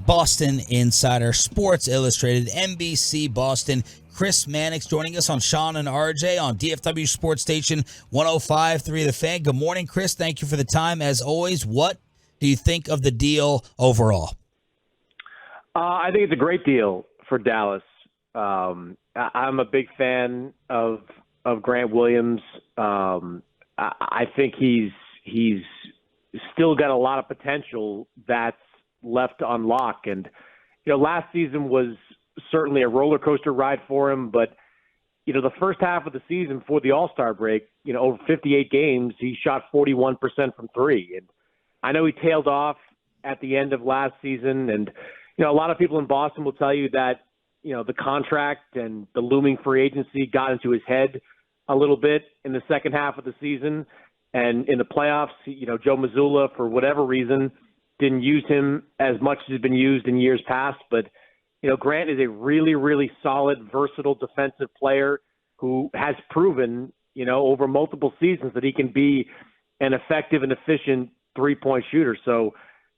Boston Insider, Sports Illustrated, NBC Boston. Chris Mannix joining us on Shan and RJ on DFW Sports Station 105.3 The Fan. Good morning, Chris. Thank you for the time. As always, what do you think of the deal overall? I think it's a great deal for Dallas. I'm a big fan of Grant Williams. I think he's still got a lot of potential that's left to unlock. And, last season was certainly a roller coaster ride for him. But, the first half of the season before the All-Star break, over 58 games, he shot 41% from three. And I know he tailed off at the end of last season. And, a lot of people in Boston will tell you that, the contract and the looming free agency got into his head a little bit in the second half of the season. And in the playoffs, Joe Mazzulla, for whatever reason, didn't use him as much as he's been used in years past. But, Grant is a really, really solid, versatile defensive player who has proven, over multiple seasons that he can be an effective and efficient three-point shooter. So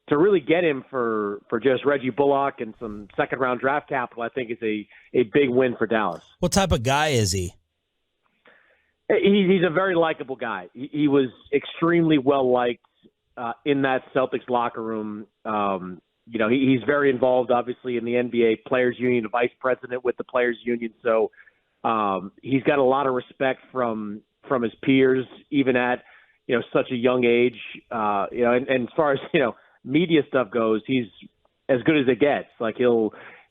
to really get him for just Reggie Bullock and some second-round draft capital, I think is a big win for Dallas. What type of guy is he? He's a very likable guy. He was extremely well-liked in that Celtics locker room. He's very involved, obviously, in the NBA Players Union, a vice president with the Players Union. So he's got a lot of respect from his peers, even at, such a young age. And as far as, media stuff goes, he's as good as it gets. Like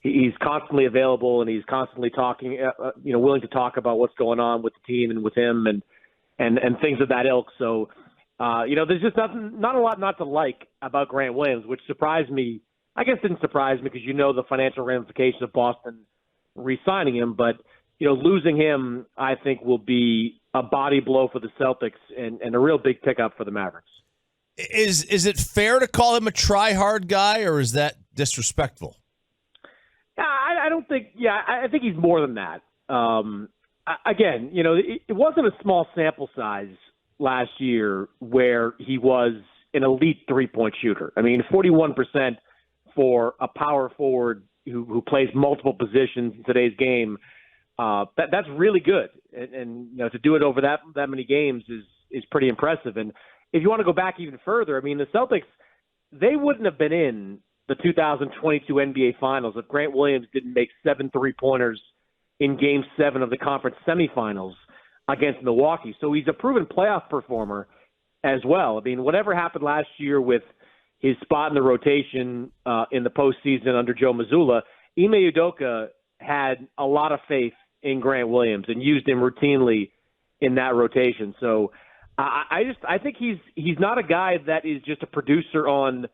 he's constantly available and he's constantly talking, willing to talk about what's going on with the team and with him and things of that ilk. So, there's just not a lot not to like about Grant Williams, which surprised me. I guess didn't surprise me because the financial ramifications of Boston re-signing him, but losing him I think will be a body blow for the Celtics and a real big pickup for the Mavericks. Is it fair to call him a try-hard guy, or is that disrespectful? I don't think. Yeah, I think he's more than that. Again, it wasn't a small sample size last year where he was an elite three-point shooter. I mean, 41% for a power forward who plays multiple positions in today's game. That's really good, and to do it over that many games is pretty impressive. And if you want to go back even further, I mean, the Celtics, they wouldn't have been in the 2022 NBA Finals if Grant Williams didn't make 7 3-pointers in Game 7 of the conference semifinals against Milwaukee. So he's a proven playoff performer as well. I mean, whatever happened last year with his spot in the rotation in the postseason under Joe Mazzulla, Ime Udoka had a lot of faith in Grant Williams and used him routinely in that rotation. So I think he's not a guy that is just a producer on,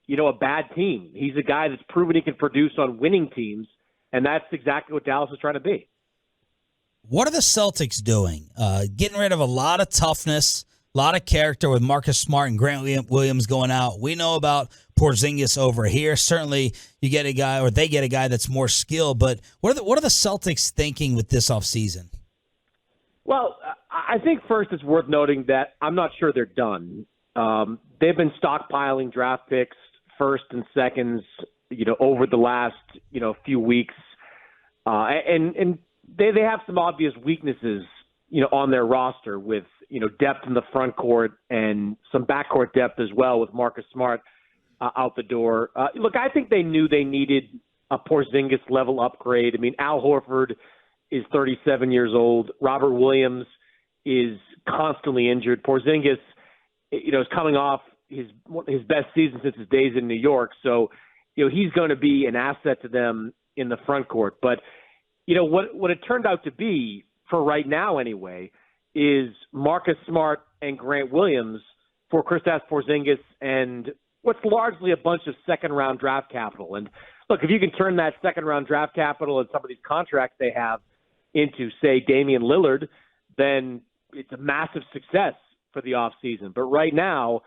a bad team. He's a guy that's proven he can produce on winning teams, and that's exactly what Dallas is trying to be. What are the Celtics doing? Getting rid of a lot of toughness, a lot of character with Marcus Smart and Grant Williams going out. We know about Porzingis over here. Certainly you get a guy, or they get a guy that's more skilled, but what are the Celtics thinking with this offseason? Well, I think first it's worth noting that I'm not sure they're done. They've been stockpiling draft picks, first and seconds, over the last, few weeks. And they have some obvious weaknesses, on their roster with, depth in the front court and some backcourt depth as well with Marcus Smart out the door. Look, I think they knew they needed a Porzingis level upgrade. I mean, Al Horford is 37 years old. Robert Williams is constantly injured. Porzingis, is coming off his best season since his days in New York. So, he's going to be an asset to them in the front court. But, what it turned out to be, for right now anyway, is Marcus Smart and Grant Williams for Kristaps Porzingis and what's largely a bunch of second-round draft capital. And, look, if you can turn that second-round draft capital and some of these contracts they have into, say, Damian Lillard, then it's a massive success for the offseason. But right now,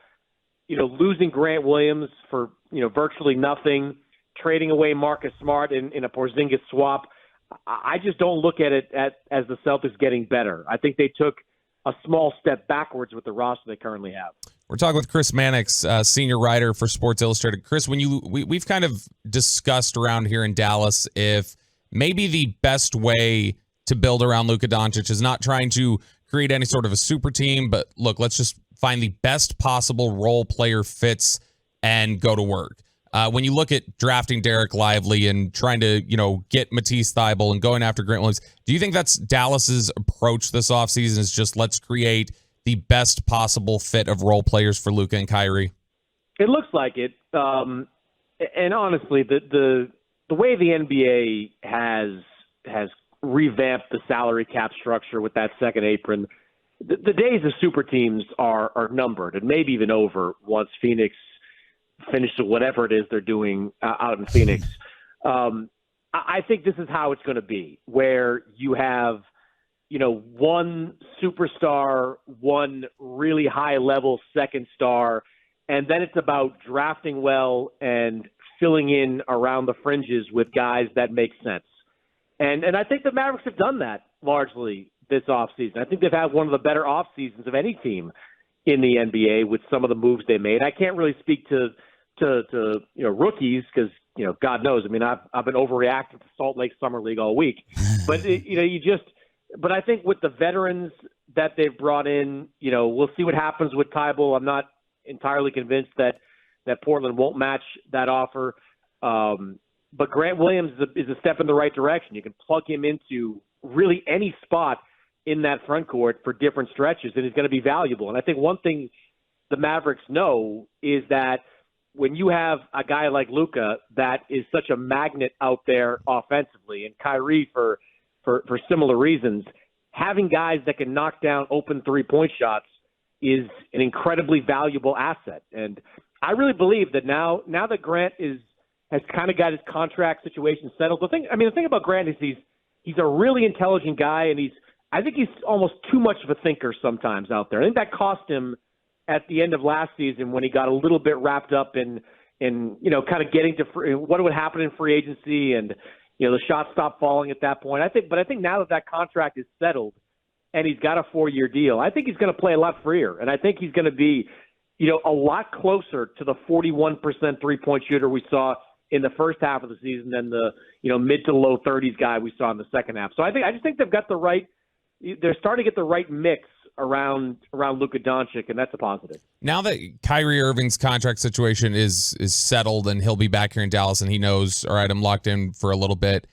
losing Grant Williams for, virtually nothing, trading away Marcus Smart in a Porzingis swap, I just don't look at it as the Celtics getting better. I think they took a small step backwards with the roster they currently have. We're talking with Chris Mannix, senior writer for Sports Illustrated. Chris, we've kind of discussed around here in Dallas if maybe the best way to build around Luka Doncic is not trying to create any sort of a super team, but look, let's just find the best possible role player fits and go to work. When you look at drafting Derek Lively and trying to, get Matisse Thybulle and going after Grant Williams, do you think that's Dallas's approach this offseason is just let's create the best possible fit of role players for Luka and Kyrie? It looks like it. And honestly, the way the NBA has revamped the salary cap structure with that second apron, the days of super teams are numbered and maybe even over once Phoenix finishes whatever it is they're doing out in Phoenix. I think this is how it's going to be, where you have one superstar, one really high-level second star, and then it's about drafting well and filling in around the fringes with guys that make sense. And I think the Mavericks have done that largely this offseason. I think they've had one of the better offseasons of any team in the NBA with some of the moves they made. I can't really speak to rookies because God knows. I mean, I've been overreacting to Salt Lake Summer League all week, but But I think with the veterans that they've brought in, we'll see what happens with Thybulle. I'm not entirely convinced that Portland won't match that offer. But Grant Williams is a step in the right direction. You can plug him into really any spot in that front court for different stretches, and he's going to be valuable. And I think one thing the Mavericks know is that when you have a guy like Luka that is such a magnet out there offensively, and Kyrie for similar reasons, having guys that can knock down open three-point shots is an incredibly valuable asset. And I really believe that now that Grant has kind of got his contract situation settled. The thing about Grant is he's a really intelligent guy, and I think he's almost too much of a thinker sometimes out there. I think that cost him at the end of last season when he got a little bit wrapped up in kind of getting to what would happen in free agency, and the shots stopped falling at that point. I think now that contract is settled and he's got a 4-year deal, I think he's going to play a lot freer, and I think he's going to be a lot closer to the 41% three-point shooter we saw in the first half of the season than the mid to low 30s guy we saw in the second half. So I just think they've got they're starting to get the right mix around Luka Doncic, and that's a positive. Now that Kyrie Irving's contract situation is settled and he'll be back here in Dallas and he knows, all right, I'm locked in for a little bit,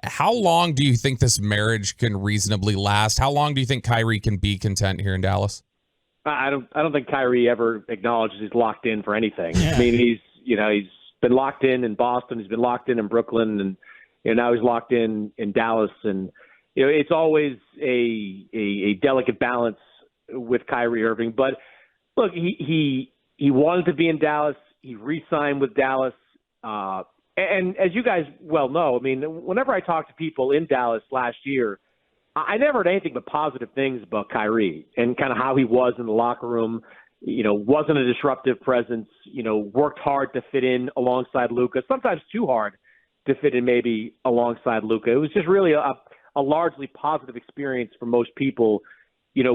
how long do you think this marriage can reasonably last? How long do you think Kyrie can be content here in Dallas? I don't think Kyrie ever acknowledges he's locked in for anything. Yeah. I mean, he's been locked in Boston, he's been locked in Brooklyn, and now he's locked in Dallas, and it's always a delicate balance with Kyrie Irving. But look, he wanted to be in Dallas. He re-signed with Dallas. And as you guys well know, I mean, whenever I talked to people in Dallas last year, I never heard anything but positive things about Kyrie and kind of how he was in the locker room. Wasn't a disruptive presence, worked hard to fit in alongside Luka, sometimes too hard to fit in maybe alongside Luka. It was just really a largely positive experience for most people,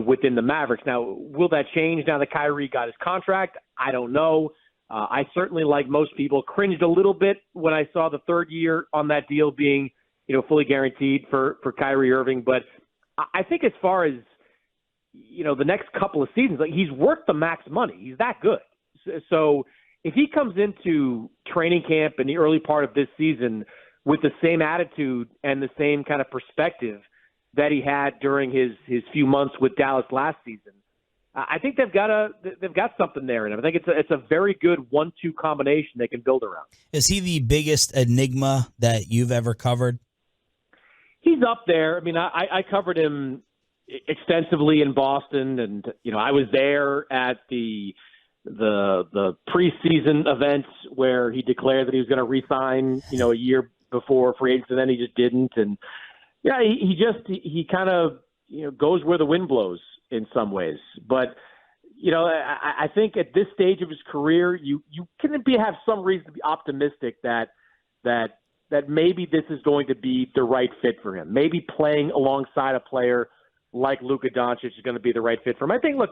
within the Mavericks. Now, will that change now that Kyrie got his contract? I don't know. I certainly, like most people, cringed a little bit when I saw the third year on that deal being, fully guaranteed for Kyrie Irving. But I think as far as, the next couple of seasons, he's worth the max money. He's that good. So if he comes into training camp in the early part of this season with the same attitude and the same kind of perspective that he had during his few months with Dallas last season, I think they've got something there, and I think it's a very good 1-2 combination they can build around. Is he the biggest enigma that you've ever covered? He's up there. I mean, I covered him extensively in Boston, and I was there at the preseason events where he declared that he was going to re-sign, a year before free agency, and then he just didn't. And yeah, he kind of goes where the wind blows in some ways. But I think at this stage of his career, you can have some reason to be optimistic that maybe this is going to be the right fit for him. Maybe playing alongside a player like Luka Doncic is going to be the right fit for him. I think, look,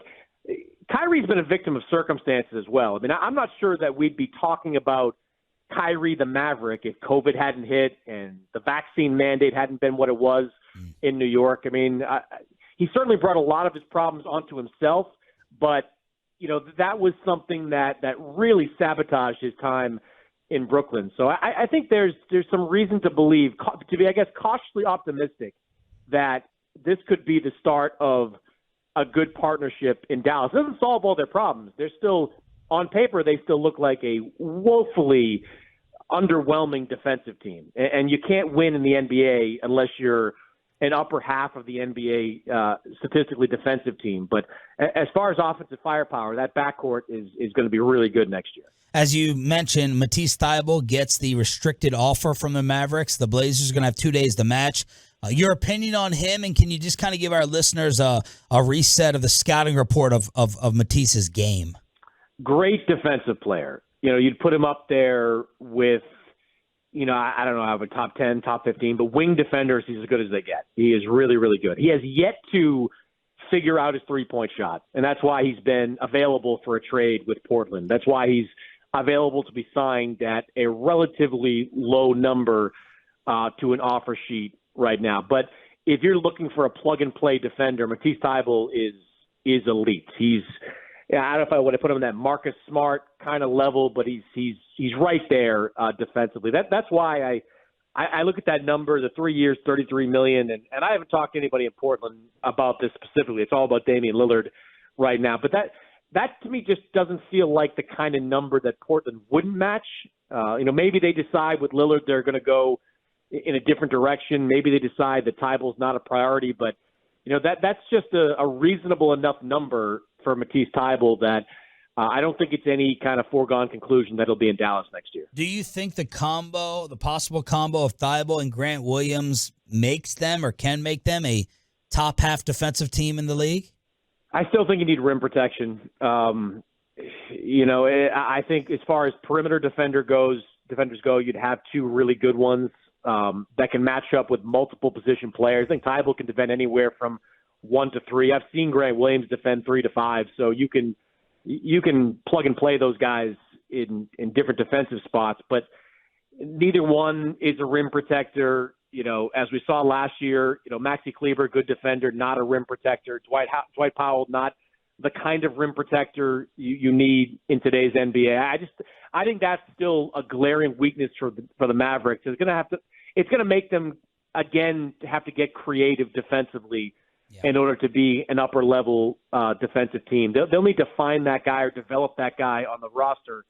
Kyrie's been a victim of circumstances as well. I mean, I'm not sure that we'd be talking about Kyrie the Maverick if COVID hadn't hit and the vaccine mandate hadn't been what it was in New York. I mean, he certainly brought a lot of his problems onto himself, but that was something that really sabotaged his time in Brooklyn. So I think there's some reason to believe, to be, I guess, cautiously optimistic that this could be the start of a good partnership in Dallas. It doesn't solve all their problems. They're still, on paper, they still look like a woefully underwhelming defensive team. And you can't win in the NBA unless you're an upper half of the NBA statistically defensive team. But as far as offensive firepower, that backcourt is going to be really good next year. As you mentioned, Matisse Thybulle gets the restricted offer from the Mavericks. The Blazers are going to have 2 days to match. Your opinion on him, and can you just kind of give our listeners a reset of the scouting report of Matisse's game? Great defensive player. You'd put him up there with, I don't know, I have a top 10, top 15, but wing defenders, he's as good as they get. He is really, really good. He has yet to figure out his three-point shot, and that's why he's been available for a trade with Portland. That's why he's available to be signed at a relatively low number to an offer sheet right now. But if you're looking for a plug-and-play defender, Matisse Thybulle is elite. I don't know if I would have put him in that Marcus Smart kind of level, but he's right there defensively. That's why I look at that number, the 3 years, $33 million, and I haven't talked to anybody in Portland about this specifically. It's all about Damian Lillard right now. But that to me just doesn't feel like the kind of number that Portland wouldn't match. Maybe they decide with Lillard they're going to go in a different direction. Maybe they decide that Tybulle's not a priority, but that's just a reasonable enough number for Matisse Thybulle that I don't think it's any kind of foregone conclusion that he'll be in Dallas next year. Do you think the possible combo of Thybulle and Grant Williams makes them or can make them a top half defensive team in the league? I still think you need rim protection. I think as far as perimeter defenders go, you'd have two really good ones that can match up with multiple position players. I think Thybulle can defend anywhere from 1 to 3. I've seen Grant Williams defend 3 to 5, so you can plug and play those guys in different defensive spots, but neither one is a rim protector. As we saw last year, Maxi Kleber, good defender, not a rim protector. Dwight Powell, not the kind of rim protector you need in today's NBA. I think that's still a glaring weakness for the Mavericks. It's going to make them again have to get creative defensively in order to be an upper level defensive team. They'll need to find that guy or develop that guy on the roster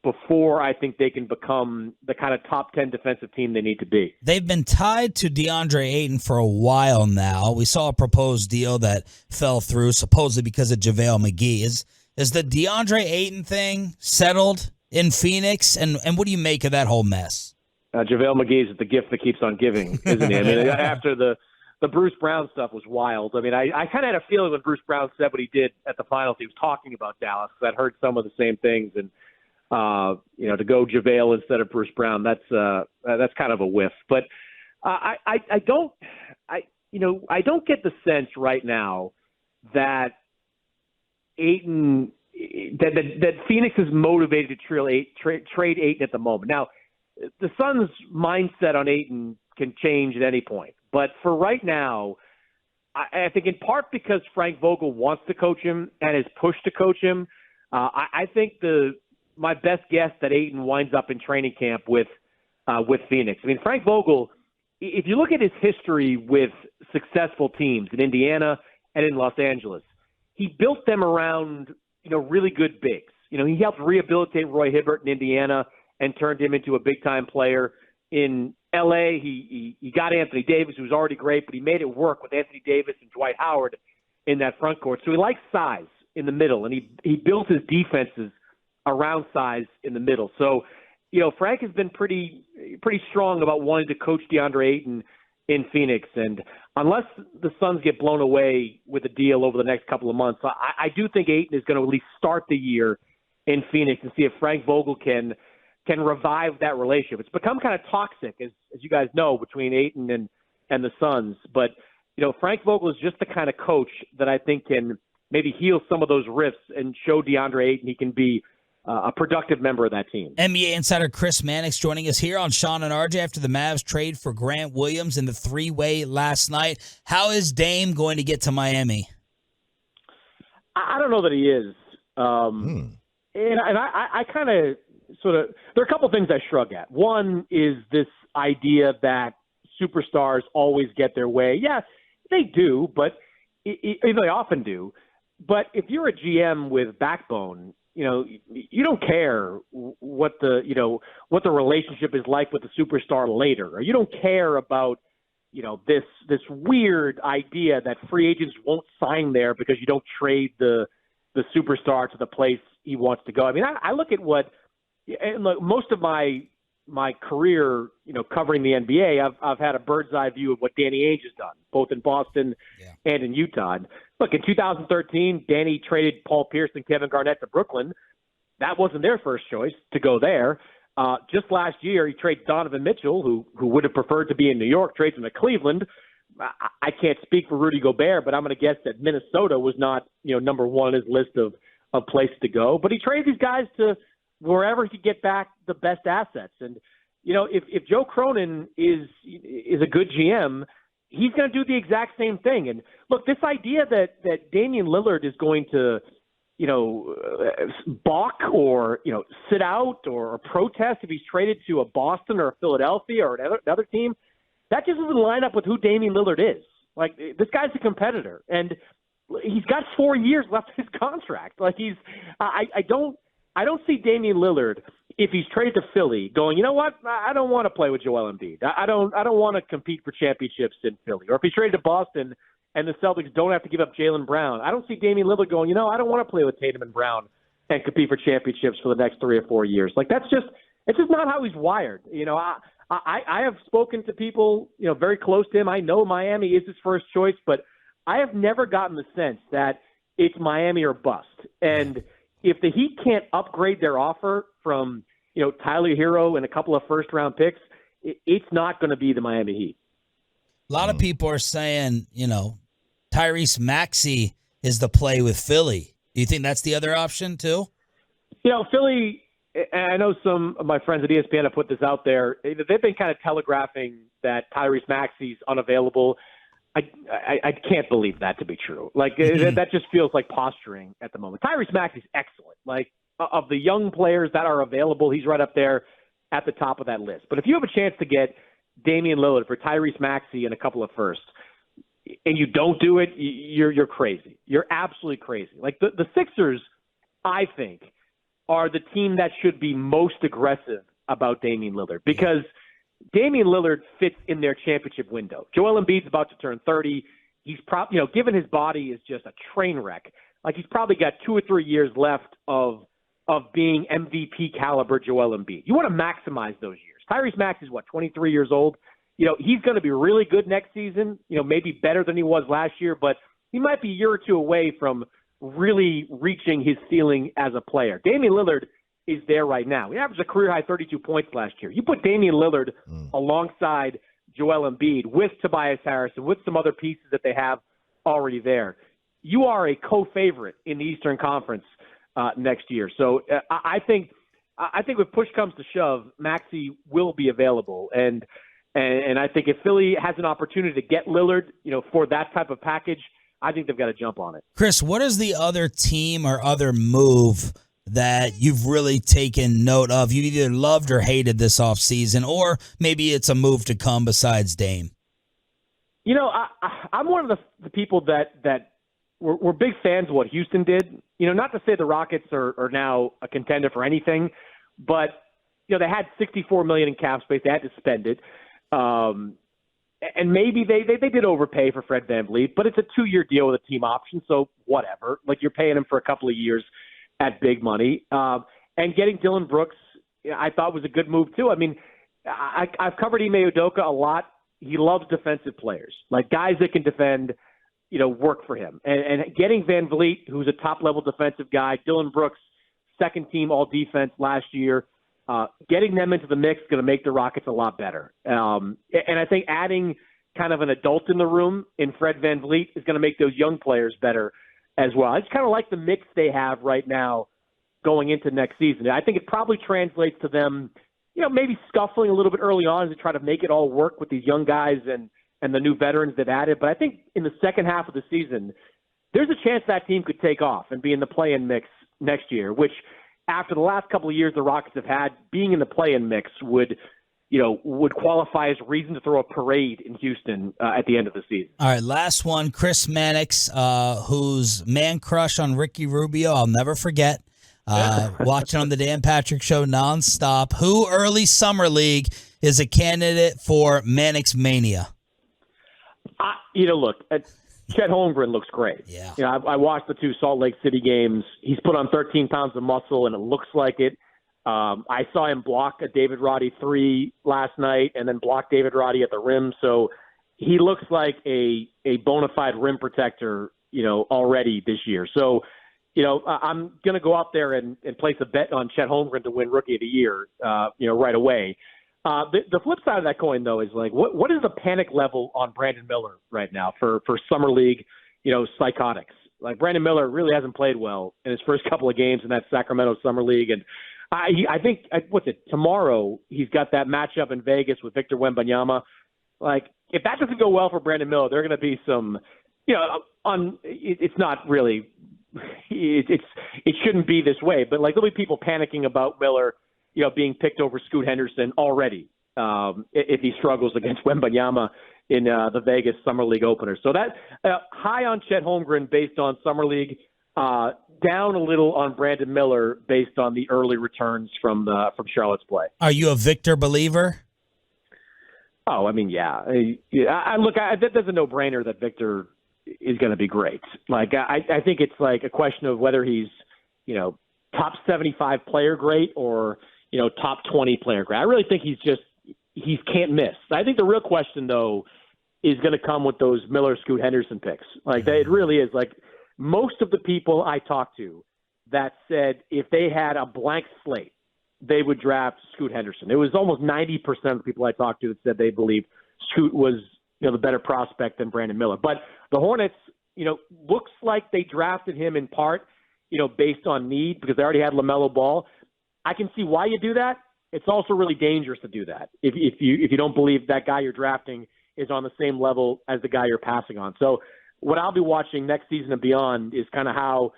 before I think they can become the kind of top 10 defensive team they need to be. They've been tied to Deandre Ayton for a while now. We saw a proposed deal that fell through supposedly because of JaVale McGee. Is the Deandre Ayton thing settled in Phoenix? And what do you make of that whole mess? JaVale McGee is the gift that keeps on giving, isn't he? I mean, after the Bruce Brown stuff was wild. I mean, I kind of had a feeling when Bruce Brown said what he did at the finals, he was talking about Dallas. I'd heard some of the same things, and to go JaVale instead of Bruce Brown, that's kind of a whiff. But I don't get the sense right now that Ayton that Phoenix is motivated to trade Ayton at the moment. Now, the Suns' mindset on Ayton can change at any point. But for right now, I think in part because Frank Vogel wants to coach him and is pushed to coach him, I think my best guess that Ayton winds up in training camp with Phoenix. I mean, Frank Vogel, if you look at his history with successful teams in Indiana and in Los Angeles, he built them around, really good bigs. He helped rehabilitate Roy Hibbert in Indiana and turned him into a big-time player. In L.A., he got Anthony Davis, who was already great, but he made it work with Anthony Davis and Dwight Howard in that front court. So he likes size in the middle, and he built his defenses around size in the middle. So, Frank has been pretty strong about wanting to coach DeAndre Ayton in Phoenix. And unless the Suns get blown away with a deal over the next couple of months, I do think Ayton is going to at least start the year in Phoenix and see if Frank Vogel can revive that relationship. It's become kind of toxic, as you guys know, between Ayton and the Suns. But, Frank Vogel is just the kind of coach that I think can maybe heal some of those rifts and show DeAndre Ayton he can be a productive member of that team. NBA insider Chris Mannix joining us here on Shan and RJ after the Mavs trade for Grant Williams in the three-way last night. How is Dame going to get to Miami? I don't know that he is. And I kind of sort of – there are a couple things I shrug at. One is this idea that superstars always get their way. Yeah, they do, but they often do. But if you're a GM with backbone – you don't care what the relationship is like with the superstar later, or you don't care about, this weird idea that free agents won't sign there because you don't trade the superstar to the place he wants to go. I mean, I look at most of my career, covering the NBA, I've had a bird's eye view of what Danny Ainge has done, both in Boston and in Utah. And look, in 2013, Danny traded Paul Pierce and Kevin Garnett to Brooklyn. That wasn't their first choice to go there. Just last year, he traded Donovan Mitchell, who would have preferred to be in New York, trades him to Cleveland. I can't speak for Rudy Gobert, but I'm going to guess that Minnesota was not, number one on his list of places to go. But he traded these guys to wherever he could get back the best assets. And, if Joe Cronin is a good GM, he's going to do the exact same thing. And look, this idea that Damian Lillard is going to, balk or, sit out or protest if he's traded to a Boston or a Philadelphia or another team, that just doesn't line up with who Damian Lillard is. Like, this guy's a competitor, and he's got 4 years left in his contract. Like, I don't see Damian Lillard, if he's traded to Philly, going, you know what, I don't want to play with Joel Embiid. I don't want to compete for championships in Philly. Or if he's traded to Boston and the Celtics don't have to give up Jaylen Brown, I don't see Damian Lillard going, I don't want to play with Tatum and Brown and compete for championships for the next 3 or 4 years. Like, it's just not how he's wired. I have spoken to people, very close to him. I know Miami is his first choice, but I have never gotten the sense that it's Miami or bust. And if the Heat can't upgrade their offer from, Tyler Hero and a couple of first-round picks, it's not going to be the Miami Heat. A lot of people are saying, Tyrese Maxey is the play with Philly. Do you think that's the other option too? Philly, and I know some of my friends at ESPN have put this out there. They've been kind of telegraphing that Tyrese Maxey's unavailable. I can't believe that to be true. Like, that just feels like posturing at the moment. Tyrese Maxey's excellent. Like, of the young players that are available, he's right up there at the top of that list. But if you have a chance to get Damian Lillard for Tyrese Maxey and a couple of firsts, and you don't do it, you're crazy. You're absolutely crazy. Like, the Sixers, I think, are the team that should be most aggressive about Damian Lillard, because Damian Lillard fits in their championship window. Joel Embiid's about to turn 30. He's probably, given his body is just a train wreck. Like, he's probably got 2 or 3 years left of being MVP caliber Joel Embiid. You want to maximize those years. Tyrese Maxey is 23 years old. He's going to be really good next season, maybe better than he was last year, but he might be a year or two away from really reaching his ceiling as a player. Damian Lillard is there right now. He averaged a career-high 32 points last year. You put Damian Lillard alongside Joel Embiid with Tobias Harris and with some other pieces that they have already there, you are a co-favorite in the Eastern Conference next year. So I think if push comes to shove, Maxey will be available. And I think if Philly has an opportunity to get Lillard, for that type of package, I think they've got to jump on it. Chris, what is the other team or other move that you've really taken note of? You either loved or hated this offseason, or maybe it's a move to come besides Dame. I'm one of the people that we're big fans of what Houston did. Not to say the Rockets are now a contender for anything, but they had $64 million in cap space. They had to spend it. And maybe they did overpay for Fred VanVleet, but it's a 2-year deal with a team option, so whatever. Like, you're paying him for a couple of years at big money. And getting Dylan Brooks, I thought was a good move too. I mean, I've covered Ime Udoka a lot. He loves defensive players, like guys that can defend, work for him. And getting VanVleet, who's a top-level defensive guy, Dylan Brooks, second team all-defense last year, getting them into the mix is going to make the Rockets a lot better. And I think adding kind of an adult in the room in Fred VanVleet is going to make those young players better as well. I just kind of like the mix they have right now going into next season. I think it probably translates to them, maybe scuffling a little bit early on to try to make it all work with these young guys and the new veterans they've added. But I think in the second half of the season, there's a chance that team could take off and be in the play-in mix next year, which after the last couple of years the Rockets have had, being in the play-in mix would qualify as reason to throw a parade in Houston at the end of the season. All right, last one, Chris Mannix, whose man crush on Ricky Rubio, I'll never forget. Watching on the Dan Patrick Show nonstop. Who early summer league is a candidate for Mannix Mania? Look, Chet Holmgren looks great. Yeah. I watched the 2 Salt Lake City games. He's put on 13 pounds of muscle, and it looks like it. I saw him block a David Roddy 3 last night and then block David Roddy at the rim. So he looks like a bona fide rim protector, already this year. So, I'm going to go out there and place a bet on Chet Holmgren to win Rookie of the Year, right away. The flip side of that coin, though, is like, what is the panic level on Brandon Miller right now for Summer League, psychotics? Like, Brandon Miller really hasn't played well in his first couple of games in that Sacramento Summer League. And I think, tomorrow he's got that matchup in Vegas with Victor Wembanyama. Like, if that doesn't go well for Brandon Miller, there are going to be some, it's not really, it shouldn't be this way, but like there'll be people panicking about Miller, being picked over Scoot Henderson already if he struggles against Wembanyama in the Vegas Summer League opener. So that high on Chet Holmgren based on Summer League, down a little on Brandon Miller based on the early returns from Charlotte's play. Are you a Victor believer? Oh, I mean, yeah. That's a no-brainer that Victor is going to be great. Like, I think it's like a question of whether he's, top 75 player great or, top 20 player great. I really think he can't miss. I think the real question, though, is going to come with those Miller, Scoot Henderson picks. Like, it really is. Like, most of the people I talked to that said if they had a blank slate, they would draft Scoot Henderson. It was almost 90% of the people I talked to that said they believe Scoot was, the better prospect than Brandon Miller. But the Hornets, looks like they drafted him in part, based on need because they already had LaMelo Ball. I can see why you do that. It's also really dangerous to do that if you don't believe that guy you're drafting is on the same level as the guy you're passing on. So what I'll be watching next season and beyond is kind of how,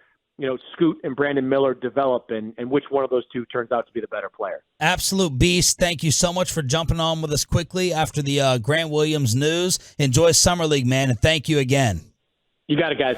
Scoot and Brandon Miller develop and which one of those two turns out to be the better player. Absolute beast. Thank you so much for jumping on with us quickly after the Grant Williams news. Enjoy Summer League, man, and thank you again. You got it, guys.